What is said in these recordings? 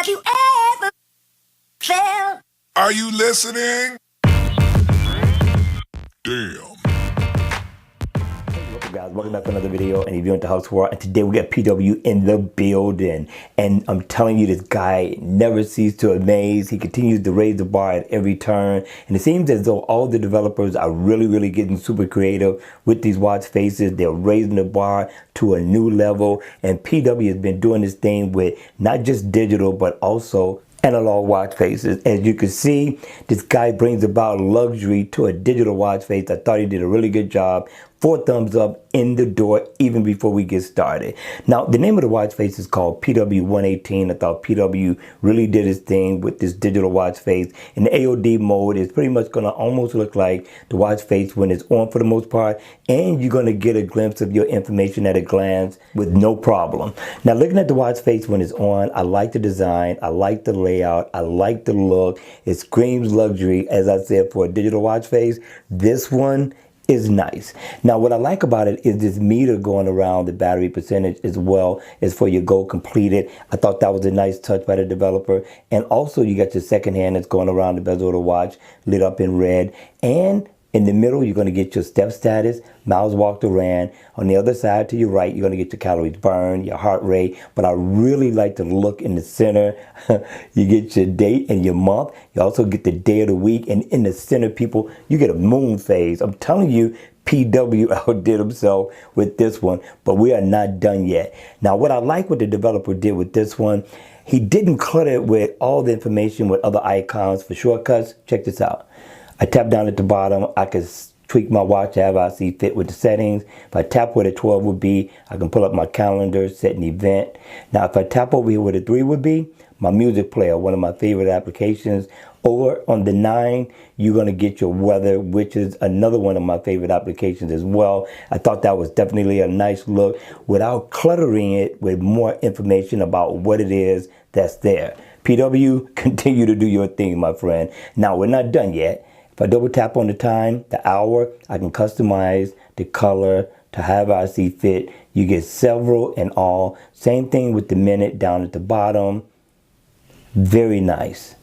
Have you ever felt? Are you listening? Damn. Welcome guys, welcome back to another video, and if you're into House War, and today we got PW in the building, and I'm telling you, this guy never ceases to amaze. He continues to raise the bar at every turn, and it seems as though all the developers are really getting super creative with these watch faces. They're raising the bar to a new level, and PW has been doing this thing with not just digital but also analog watch faces. As you can see, this guy brings about luxury to a digital watch face. I thought he did a really good job. 4 thumbs up in the door even before we get started. Now, the name of the watch face is called PW118. I thought PW really did his thing with this digital watch face. In the AOD mode, it's pretty much going to almost look like the watch face when it's on for the most part, and you're going to get a glimpse of your information at a glance with no problem. Now, looking at the watch face when it's on, I like the design, I like the layout, I like the look. It screams luxury, as I said, for a digital watch face. This one is nice. Now, what I like about it is this meter going around the battery percentage as well as for your goal completed. I thought that was a nice touch by the developer. And also you got your second hand that's going around the bezel of the watch lit up in red. And in the middle, you're going to get your step status, miles walked or ran. On the other side to your right, you're going to get your calories burned, your heart rate. But I really like to look in the center. You get your date and your month. You also get the day of the week. And in the center, people, you get a moon phase. I'm telling you, PW outdid himself with this one. But we are not done yet. Now, what I like what the developer did with this one, he didn't clutter it with all the information with other icons for shortcuts. Check this out. I tap down at the bottom, I can tweak my watch however I see fit with the settings. If I tap where the 12 would be, I can pull up my calendar, set an event. Now if I tap over here where the 3 would be, my music player, one of my favorite applications. Over on the 9, you're going to get your weather, which is another one of my favorite applications as well. I thought that was definitely a nice look without cluttering it with more information about what it is that's there. PW, continue to do your thing, my friend. Now we're not done yet. If I double tap on the time, the hour, I can customize the color to however I see fit. You get several in all. Same thing with the minute down at the bottom. Very nice.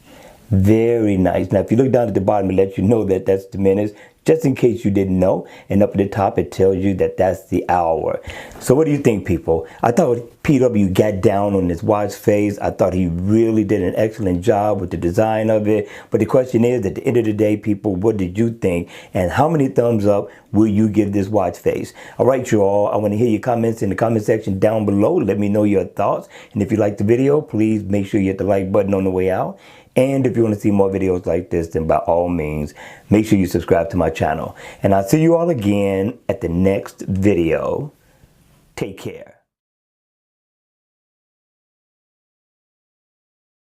Very nice. Now, if you look down at the bottom, it lets you know that that's the minutes, just in case you didn't know. And up at the top, it tells you that that's the hour. So what do you think, people? I thought PW got down on this watch face. I thought he really did an excellent job with the design of it. But the question is, at the end of the day, people, what did you think? And how many thumbs up will you give this watch face? All right, you all. I want to hear your comments in the comment section down below. Let me know your thoughts. And if you like the video, please make sure you hit the like button on the way out. And if you want to see more videos like this, then by all means, make sure you subscribe to my channel. And I'll see you all again at the next video. Take care.